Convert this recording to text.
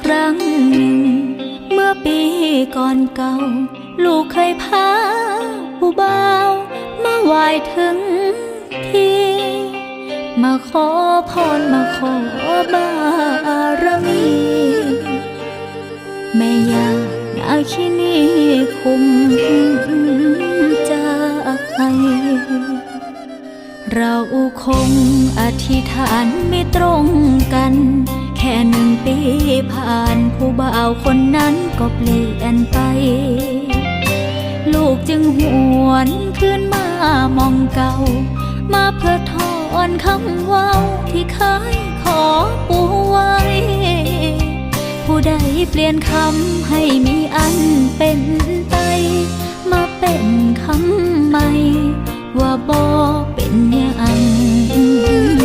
ครั้งหนึ่งเมื่อปีก่อนเก่าลูกเคยพาผู้บ่าวมาไหว้ถึงที่มาขอพรมาขอบารมีแม่ย่านาคินีคุ้มใจเราคงอธิษฐานไม่ตรงกันแค่1 ปีผ่านผู้บ่าวคนนั้นก็เปลี่ยนไปลูกจึงหวนคืนมามองเก่ามาเพื่อถอนคำเว้าที่เคยขอปูไว้ผู้ใดเปลี่ยนคำให้มีอันเป็นไปมาเป็นคำใหม่ว่าบ่เป็นอย่าง